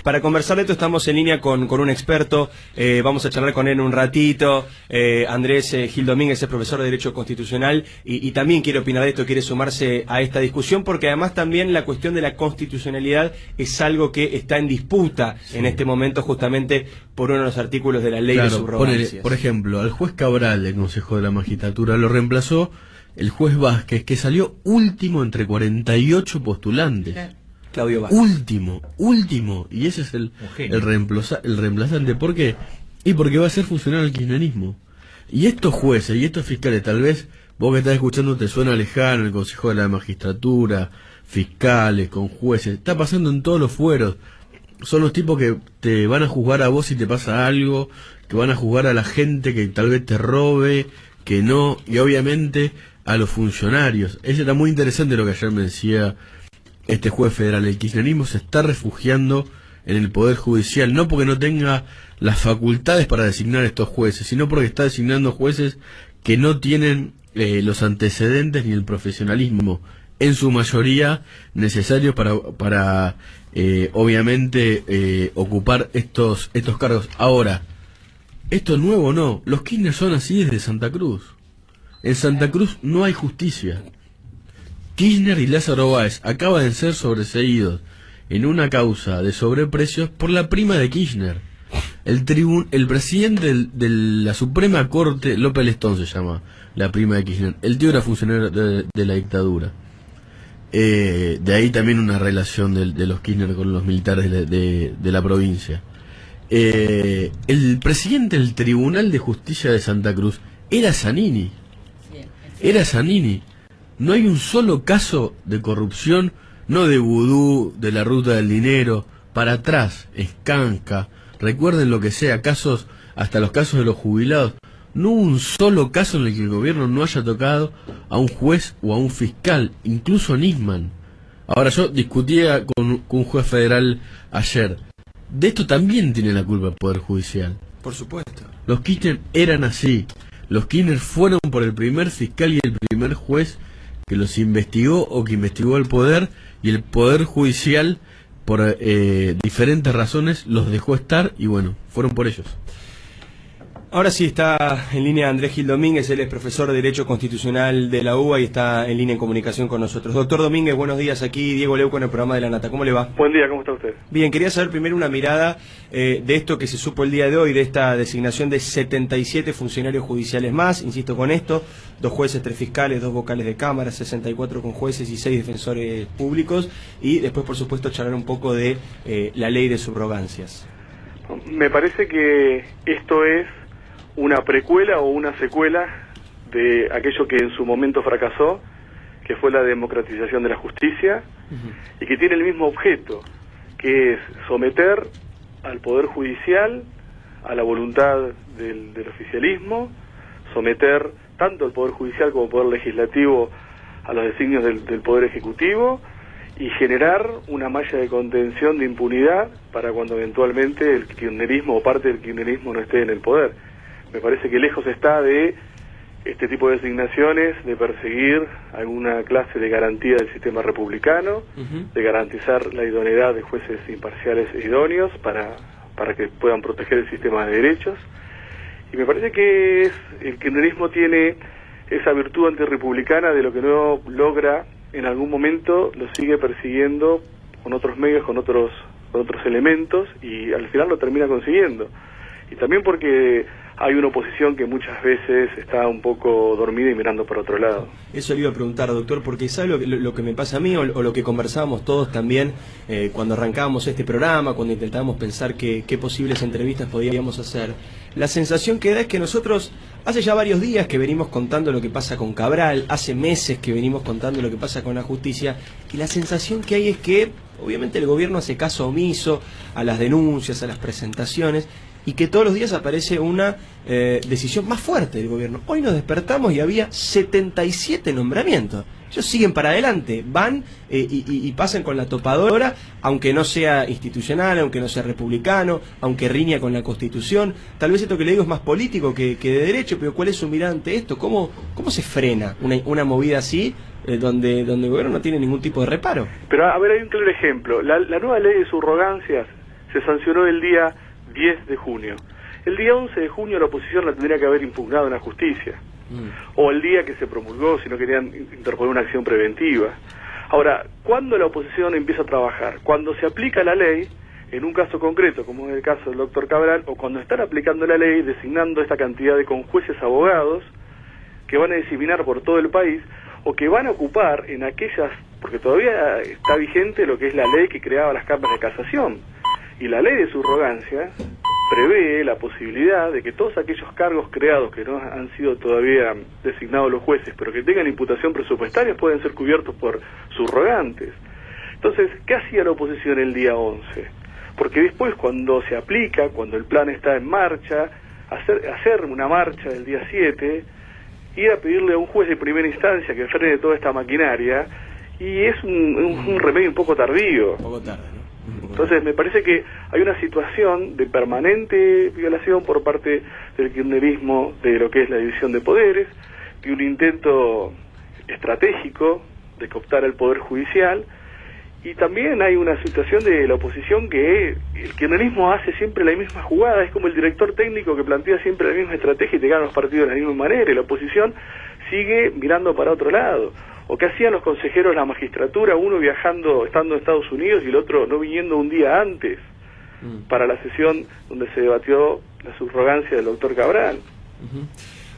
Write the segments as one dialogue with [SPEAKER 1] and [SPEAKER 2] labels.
[SPEAKER 1] Para conversar de esto estamos en línea con un experto, vamos a charlar con él un ratito. Andrés Gil Domínguez es profesor de Derecho Constitucional y también quiere opinar de esto, quiere sumarse a esta discusión, porque además también la cuestión de la constitucionalidad es algo que está en disputa en este momento, justamente por uno de los artículos de la ley de subrogancias.
[SPEAKER 2] Por ejemplo, al juez Cabral del Consejo de la Magistratura lo reemplazó el juez Vázquez, que salió último entre 48 postulantes.
[SPEAKER 1] Claudio Vázquez.
[SPEAKER 2] Último. Y ese es el reemplazante. ¿Por qué? Y porque va a ser funcionario del kirchnerismo. Y estos jueces y estos fiscales, tal vez vos que estás escuchando te suena lejano, el Consejo de la Magistratura, fiscales, con jueces. Está pasando en todos los fueros. Son los tipos que te van a juzgar a vos si te pasa algo, que van a juzgar a la gente que tal vez te robe, que no, y obviamente a los funcionarios. Eso era muy interesante lo que ayer me decía este juez federal. El kirchnerismo se está refugiando en el Poder Judicial, no porque no tenga las facultades para designar estos jueces, sino porque está designando jueces que no tienen los antecedentes ni el profesionalismo, en su mayoría necesarios para obviamente ocupar estos cargos. Ahora, esto nuevo no, los Kirchner son así desde Santa Cruz. En Santa Cruz no hay justicia. Kirchner y Lázaro Báez acaban de ser sobreseídos en una causa de sobreprecios por la prima de Kirchner. El presidente de la Suprema Corte, López Lestón se llama, la prima de Kirchner. El tío era funcionario de la dictadura. De ahí también una relación de los Kirchner con los militares de la provincia. El presidente del Tribunal de Justicia de Santa Cruz era Zanini. No hay un solo caso de corrupción, no de vudú, de la ruta del dinero, para atrás, escanca, recuerden lo que sea, casos, hasta los casos de los jubilados. No hubo un solo caso en el que el gobierno no haya tocado a un juez o a un fiscal, incluso Nisman. Ahora, yo discutía con un juez federal ayer. De esto también tiene la culpa el Poder Judicial.
[SPEAKER 1] Por supuesto.
[SPEAKER 2] Los Kirchner eran así. Los Kirchner fueron por el primer fiscal y el primer juez que los investigó o que investigó el Poder, y el Poder Judicial, por diferentes razones, los dejó estar y bueno, fueron por ellos.
[SPEAKER 1] Ahora sí está en línea Andrés Gil Domínguez, él es profesor de Derecho Constitucional de la UBA y está en línea en comunicación con nosotros. Doctor Domínguez, buenos días, aquí Diego Leuco en el programa de La Nata, ¿cómo le va?
[SPEAKER 3] Buen día, ¿cómo está usted?
[SPEAKER 1] Bien, quería saber primero una mirada de esto que se supo el día de hoy, de esta designación de 77 funcionarios judiciales más, insisto con esto, 2 jueces, 3 fiscales, 2 vocales de cámara, 64 con jueces y 6 defensores públicos, y después por supuesto charlar un poco de la ley de subrogancias.
[SPEAKER 3] Me parece que esto es una precuela o una secuela de aquello que en su momento fracasó, que fue la democratización de la justicia, y que tiene el mismo objeto, que es someter al Poder Judicial a la voluntad del oficialismo, someter tanto al Poder Judicial como al Poder Legislativo a los designios del Poder Ejecutivo, y generar una malla de contención de impunidad para cuando eventualmente el kirchnerismo o parte del kirchnerismo no esté en el poder. Me parece que lejos está de este tipo de designaciones de perseguir alguna clase de garantía del sistema republicano, de garantizar la idoneidad de jueces imparciales e idóneos para que puedan proteger el sistema de derechos. Y me parece que el kirchnerismo tiene esa virtud antirrepublicana de lo que no logra en algún momento, lo sigue persiguiendo con otros medios, con otros elementos, y al final lo termina consiguiendo. Y también porque hay una oposición que muchas veces está un poco dormida y mirando por otro lado.
[SPEAKER 1] Eso le iba a preguntar, doctor, porque ¿sabe lo que me pasa a mí o lo que conversábamos todos también cuando arrancábamos este programa, cuando intentábamos pensar qué posibles entrevistas podíamos hacer? La sensación que da es que nosotros hace ya varios días que venimos contando lo que pasa con Cabral, hace meses que venimos contando lo que pasa con la justicia, y la sensación que hay es que obviamente el gobierno hace caso omiso a las denuncias, a las presentaciones, y que todos los días aparece una decisión más fuerte del gobierno. Hoy nos despertamos y había 77 nombramientos. Ellos siguen para adelante, van y pasan con la topadora, aunque no sea institucional, aunque no sea republicano, aunque riña con la Constitución. Tal vez esto que le digo es más político que de derecho, pero ¿cuál es su mirada ante esto? ¿Cómo se frena una movida así, donde el gobierno no tiene ningún tipo de reparo?
[SPEAKER 3] Pero a ver, hay un claro ejemplo. La nueva ley de subrogancias se sancionó el día 10 de junio. El día 11 de junio la oposición la tendría que haber impugnado en la justicia. O el día que se promulgó, si no querían interponer una acción preventiva. Ahora, ¿cuándo la oposición empieza a trabajar? Cuando se aplica la ley, en un caso concreto, como es el caso del doctor Cabral, o cuando están aplicando la ley, designando esta cantidad de conjueces abogados que van a diseminar por todo el país, o que van a ocupar en aquellas, porque todavía está vigente lo que es la ley que creaba las cámaras de casación, y la ley de subrogancia prevé la posibilidad de que todos aquellos cargos creados que no han sido todavía designados los jueces, pero que tengan imputación presupuestaria, pueden ser cubiertos por subrogantes. Entonces, ¿qué hacía la oposición el día 11? Porque después, cuando se aplica, cuando el plan está en marcha, hacer una marcha del día 7, ir a pedirle a un juez de primera instancia que frene toda esta maquinaria, y es un remedio un poco tardío.
[SPEAKER 1] Un poco tarde, ¿no?
[SPEAKER 3] Entonces me parece que hay una situación de permanente violación por parte del kirchnerismo de lo que es la división de poderes, de un intento estratégico de cooptar el poder judicial, y también hay una situación de la oposición que el kirchnerismo hace siempre la misma jugada, es como el director técnico que plantea siempre la misma estrategia y te ganan los partidos de la misma manera, y la oposición sigue mirando para otro lado. O qué hacían los consejeros de la magistratura, uno viajando, estando en Estados Unidos y el otro no viniendo un día antes para la sesión donde se debatió la subrogancia del doctor Cabral.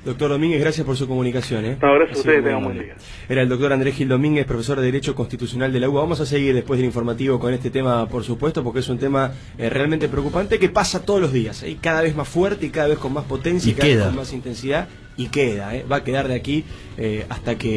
[SPEAKER 1] Doctor Domínguez, gracias por su comunicación.
[SPEAKER 3] No, gracias a ustedes, tengan buen día.
[SPEAKER 1] Era el doctor Andrés Gil Domínguez, profesor de Derecho Constitucional de la UBA. Vamos a seguir después del informativo con este tema, por supuesto, porque es un tema realmente preocupante que pasa todos los días, y cada vez más fuerte y cada vez con más potencia y cada vez con más intensidad, y queda, va a quedar de aquí hasta que